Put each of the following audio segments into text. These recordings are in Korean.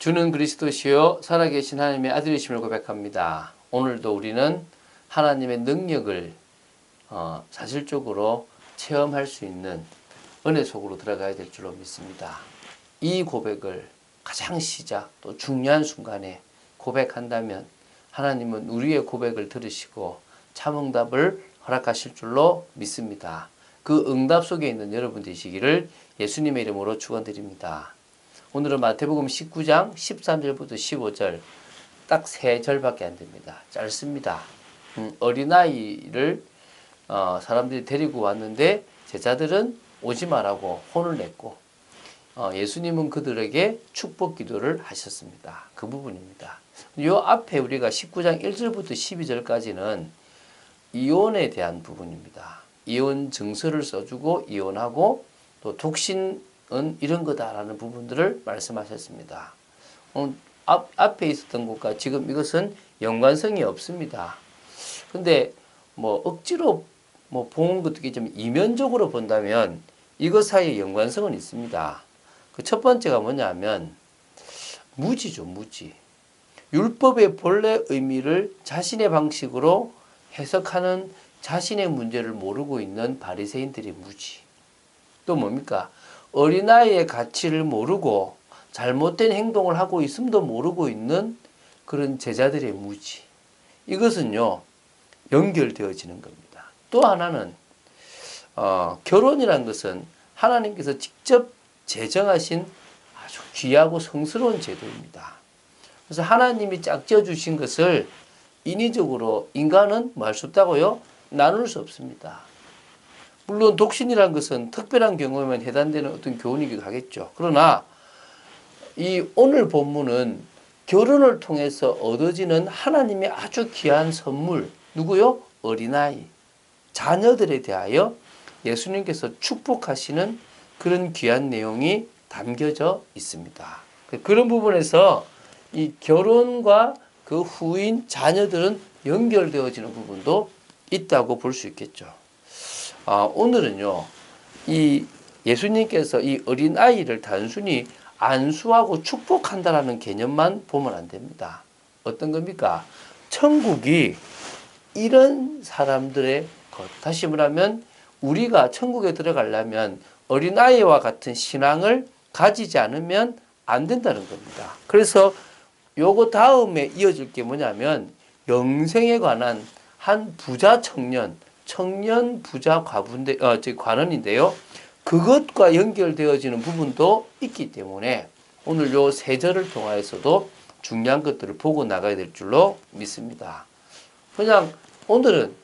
주는 그리스도시요 살아계신 하나님의 아들이심을 고백합니다. 오늘도 우리는 하나님의 능력을 사실적으로 체험할 수 있는 은혜 속으로 들어가야 될 줄로 믿습니다. 이 고백을 가장 시작 또 중요한 순간에 고백한다면 하나님은 우리의 고백을 들으시고 참응답을 허락하실 줄로 믿습니다. 그 응답 속에 있는 여러분 되시기를 예수님의 이름으로 축원드립니다. 오늘은 마태복음 19장 13절부터 15절 딱 3절밖에 안 됩니다. 짧습니다. 어린아이를 사람들이 데리고 왔는데 제자들은 오지 말라고 혼을 냈고 예수님은 그들에게 축복 기도를 하셨습니다. 그 부분입니다. 이 앞에 우리가 19장 1절부터 12절까지는 이혼에 대한 부분입니다. 이혼 증서를 써주고 이혼하고 또 독신은 이런 거다라는 부분들을 말씀하셨습니다. 앞에 있었던 것과 지금 이것은 연관성이 없습니다. 근데 억지로 본 것도 좀 이면적으로 본다면 이것 사이에 연관성은 있습니다. 그 첫 번째가 뭐냐면 무지죠, 무지. 율법의 본래 의미를 자신의 방식으로 해석하는 자신의 문제를 모르고 있는 바리새인들의 무지. 또 뭡니까? 어린아이의 가치를 모르고 잘못된 행동을 하고 있음도 모르고 있는 그런 제자들의 무지. 이것은요, 연결되어지는 겁니다. 또 하나는 결혼이란 것은 하나님께서 직접 제정하신 아주 귀하고 성스러운 제도입니다. 그래서 하나님이 짝지어 주신 것을 인위적으로 인간은 뭐 할 수 없다고요? 나눌 수 없습니다. 물론 독신이라는 것은 특별한 경우에만 해당되는 어떤 교훈이기도 하겠죠. 그러나 이 오늘 본문은 결혼을 통해서 얻어지는 하나님의 아주 귀한 선물, 누구요? 어린아이, 자녀들에 대하여 예수님께서 축복하시는 그런 귀한 내용이 담겨져 있습니다. 그런 부분에서 이 결혼과 그 후인 자녀들은 연결되어지는 부분도 있다고 볼 수 있겠죠. 오늘은요, 이 예수님께서 이 어린아이를 단순히 안수하고 축복한다라는 개념만 보면 안 됩니다. 어떤 겁니까? 천국이 이런 사람들의 것. 다시 말하면 우리가 천국에 들어가려면 어린아이와 같은 신앙을 가지지 않으면 안 된다는 겁니다. 그래서 요거 다음에 이어질 게 뭐냐면 영생에 관한 한 부자 청년 부자 관원인데요. 그것과 연결되어지는 부분도 있기 때문에 오늘 요 3절을 통하여서도 중요한 것들을 보고 나가야 될 줄로 믿습니다. 그냥 오늘은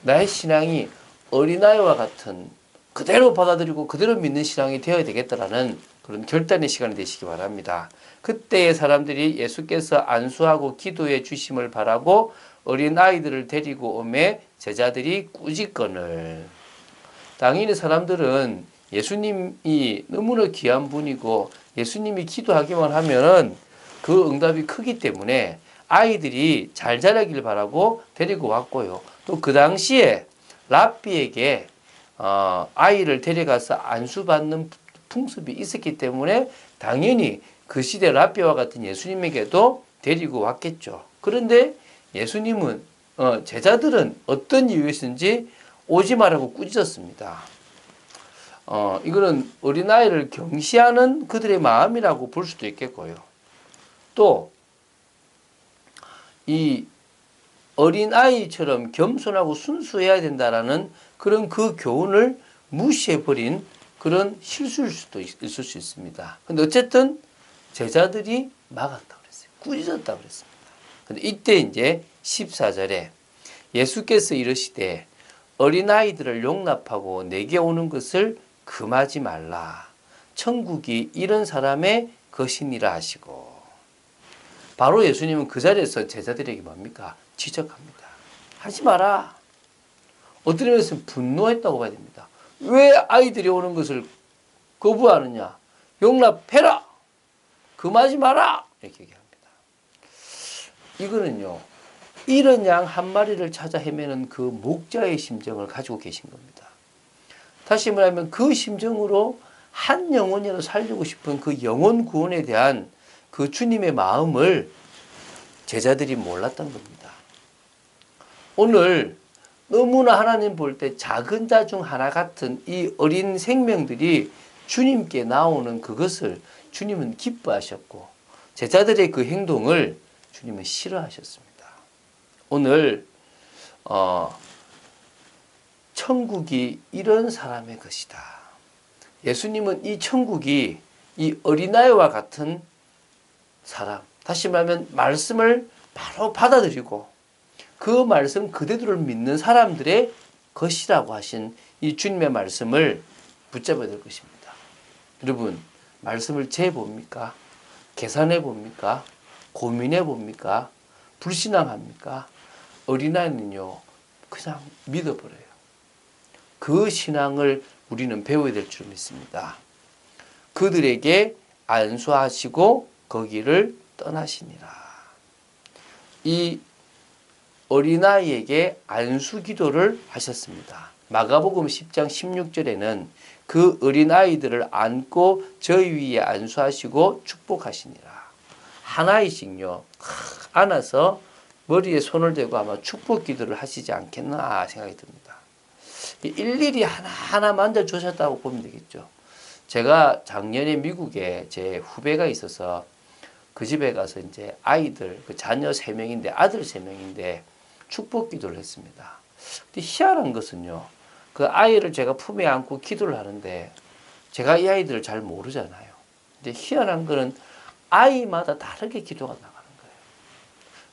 나의 신앙이 어린아이와 같은 그대로 받아들이고 그대로 믿는 신앙이 되어야 되겠다라는 그런 결단의 시간이 되시기 바랍니다. 그때의 사람들이 예수께서 안수하고 기도해 주심을 바라고 어린아이들을 데리고 오매 제자들이 꾸짖거늘. 당연히 사람들은 예수님이 너무나 귀한 분이고 예수님이 기도하기만 하면은 그 응답이 크기 때문에 아이들이 잘 자라길 바라고 데리고 왔고요. 또 그 당시에 랍비에게 아이를 데려가서 안수받는 풍습이 있었기 때문에 당연히 그 시대 랍비와 같은 예수님에게도 데리고 왔겠죠. 그런데 예수님은 제자들은 어떤 이유였는지 오지 말라고 꾸짖었습니다. 이거는 어린아이를 경시하는 그들의 마음이라고 볼 수도 있겠고요. 또 이 어린아이처럼 겸손하고 순수해야 된다라는 그런 그 교훈을 무시해버린 그런 실수일 수도 있을 수 있습니다. 근데 어쨌든 제자들이 막았다고 그랬어요. 꾸짖었다고 그랬습니다. 근데 이때 이제 14절에 예수께서 이르시되 어린아이들을 용납하고 내게 오는 것을 금하지 말라. 천국이 이런 사람의 것이니라 하시고, 바로 예수님은 그 자리에서 제자들에게 뭡니까? 지적합니다. 하지 마라. 어떤 의미에서는 분노했다고 봐야 됩니다. 왜 아이들이 오는 것을 거부하느냐? 용납해라. 금하지 마라. 이렇게 얘기합니다. 이거는요, 이런 양 한 마리를 찾아 헤매는 그 목자의 심정을 가지고 계신 겁니다. 다시 말하면 그 심정으로 한 영혼이라도 살리고 싶은 그 영혼 구원에 대한 그 주님의 마음을 제자들이 몰랐던 겁니다. 오늘 너무나 하나님 볼 때 작은 자 중 하나 같은 이 어린 생명들이 주님께 나오는 그것을 주님은 기뻐하셨고 제자들의 그 행동을 주님은 싫어하셨습니다. 오늘 천국이 이런 사람의 것이다. 예수님은 이 천국이 이 어린아이와 같은 사람, 다시 말하면 말씀을 바로 받아들이고 그 말씀 그대로를 믿는 사람들의 것이라고 하신 이 주님의 말씀을 붙잡아야 될 것입니다. 여러분, 말씀을 재봅니까? 계산해 봅니까? 고민해 봅니까? 불신앙합니까? 어린아이는요, 그냥 믿어버려요. 그 신앙을 우리는 배워야 될 줄 믿습니다. 그들에게 안수하시고 거기를 떠나시니라. 이 어린아이에게 안수 기도를 하셨습니다. 마가복음 10장 16절에는 그 어린아이들을 안고 저희 위에 안수하시고 축복하시니라. 하나이씩요 안아서 머리에 손을 대고 아마 축복 기도를 하시지 않겠나 생각이 듭니다. 일일이 하나하나 만져주셨다고 보면 되겠죠. 제가 작년에 미국에 제 후배가 있어서 그 집에 가서 이제 아이들, 그 자녀 3명인데 아들 3명인데 축복 기도를 했습니다. 근데 희한한 것은요, 그 아이를 제가 품에 안고 기도를 하는데 제가 이 아이들을 잘 모르잖아요. 근데 희한한 거는 아이마다 다르게 기도가 나가는 거예요.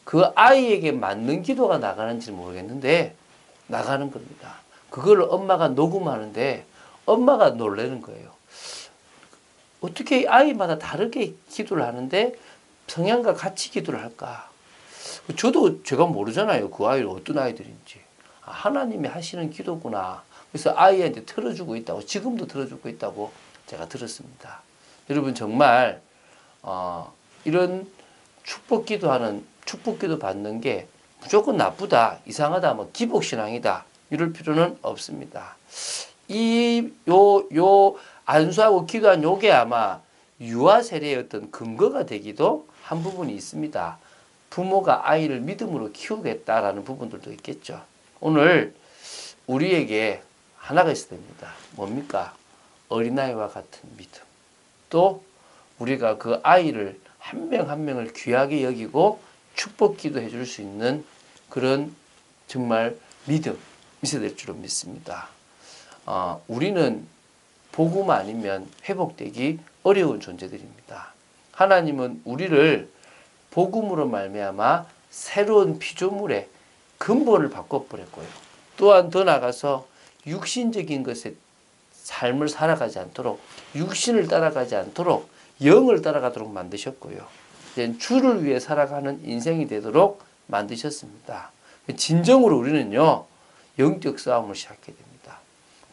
그 아이에게 맞는 기도가 나가는지 모르겠는데 나가는 겁니다. 그걸 엄마가 녹음하는데 엄마가 놀라는 거예요. 어떻게 아이마다 다르게 기도를 하는데 성향과 같이 기도를 할까? 저도 제가 모르잖아요. 그 아이를 어떤 아이들인지. 하나님이 하시는 기도구나. 그래서 아이한테 틀어주고 있다고, 지금도 틀어주고 있다고 제가 들었습니다. 여러분 정말 이런 축복 기도 받는 게 무조건 나쁘다, 이상하다, 뭐 기복신앙이다 이럴 필요는 없습니다. 안수하고 기도한 요게 아마 유아 세례의 어떤 근거가 되기도 한 부분이 있습니다. 부모가 아이를 믿음으로 키우겠다라는 부분들도 있겠죠. 오늘 우리에게 하나가 있어야 됩니다. 뭡니까? 어린아이와 같은 믿음. 또 우리가 그 아이를 한 명 한 명을 귀하게 여기고 축복 기도해 줄 수 있는 그런 정말 믿음 있어야 될 줄로 믿습니다. 우리는 복음 아니면 회복되기 어려운 존재들입니다. 하나님은 우리를 복음으로 말미암아 새로운 피조물의 근본을 바꿔버렸고요. 또한 더 나아가서 육신적인 것에 삶을 살아가지 않도록, 육신을 따라가지 않도록 영을 따라가도록 만드셨고요. 주를 위해 살아가는 인생이 되도록 만드셨습니다. 진정으로 우리는요, 영적 싸움을 시작해야 됩니다.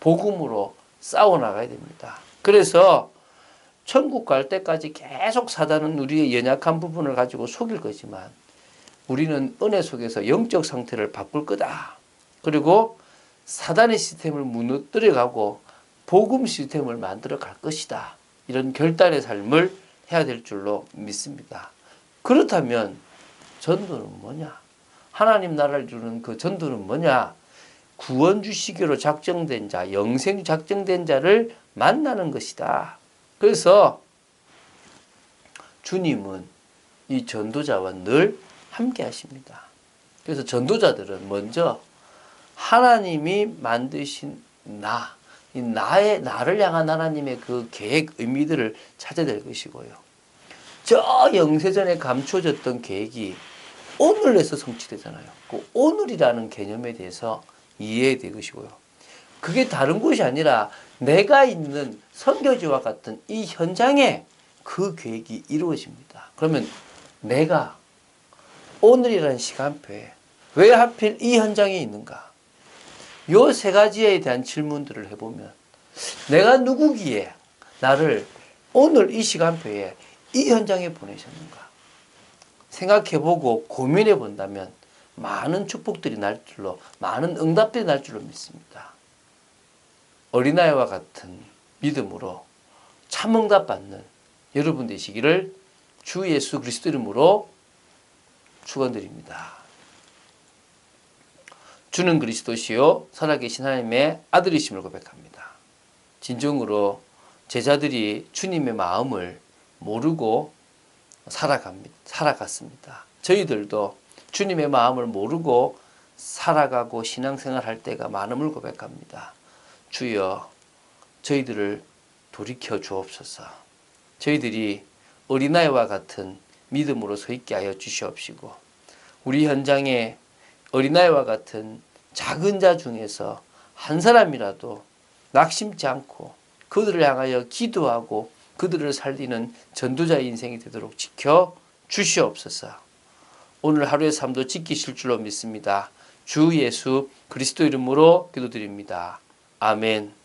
복음으로 싸워나가야 됩니다. 그래서 천국 갈 때까지 계속 사단은 우리의 연약한 부분을 가지고 속일 거지만 우리는 은혜 속에서 영적 상태를 바꿀 거다. 그리고 사단의 시스템을 무너뜨려가고 복음 시스템을 만들어 갈 것이다. 이런 결단의 삶을 해야 될 줄로 믿습니다. 그렇다면 전도는 뭐냐? 하나님 나라를 주는 그 전도는 뭐냐? 구원 주시기로 작정된 자, 영생 작정된 자를 만나는 것이다. 그래서 주님은 이 전도자와 늘 함께 하십니다. 그래서 전도자들은 먼저 하나님이 만드신 나를 향한 하나님의 그 계획, 의미들을 찾아야 될 것이고요. 저 영세전에 감춰졌던 계획이 오늘에서 성취되잖아요. 그 오늘이라는 개념에 대해서 이해해야 될 것이고요. 그게 다른 곳이 아니라 내가 있는 선교지와 같은 이 현장에 그 계획이 이루어집니다. 그러면 내가 오늘이라는 시간표에 왜 하필 이 현장에 있는가? 요 세 가지에 대한 질문들을 해보면 내가 누구기에 나를 오늘 이 시간표에 이 현장에 보내셨는가? 생각해보고 고민해 본다면 많은 축복들이 날 줄로, 많은 응답들이 날 줄로 믿습니다. 어린아이와 같은 믿음으로 참 응답 받는 여러분 되시기를 주 예수 그리스도 이름으로 축원드립니다. 주는 그리스도시요 살아계신 하나님의 아들이심을 고백합니다. 진정으로 제자들이 주님의 마음을 모르고 살아갔습니다. 저희들도 주님의 마음을 모르고 살아가고 신앙생활 할 때가 많음을 고백합니다. 주여 저희들을 돌이켜 주옵소서. 저희들이 어린아이와 같은 믿음으로 서 있게 하여 주시옵시고 우리 현장에 어린아이와 같은 작은 자 중에서 한 사람이라도 낙심치 않고 그들을 향하여 기도하고 그들을 살리는 전도자의 인생이 되도록 지켜 주시옵소서. 오늘 하루의 삶도 지키실 줄로 믿습니다. 주 예수 그리스도 이름으로 기도드립니다. 아멘.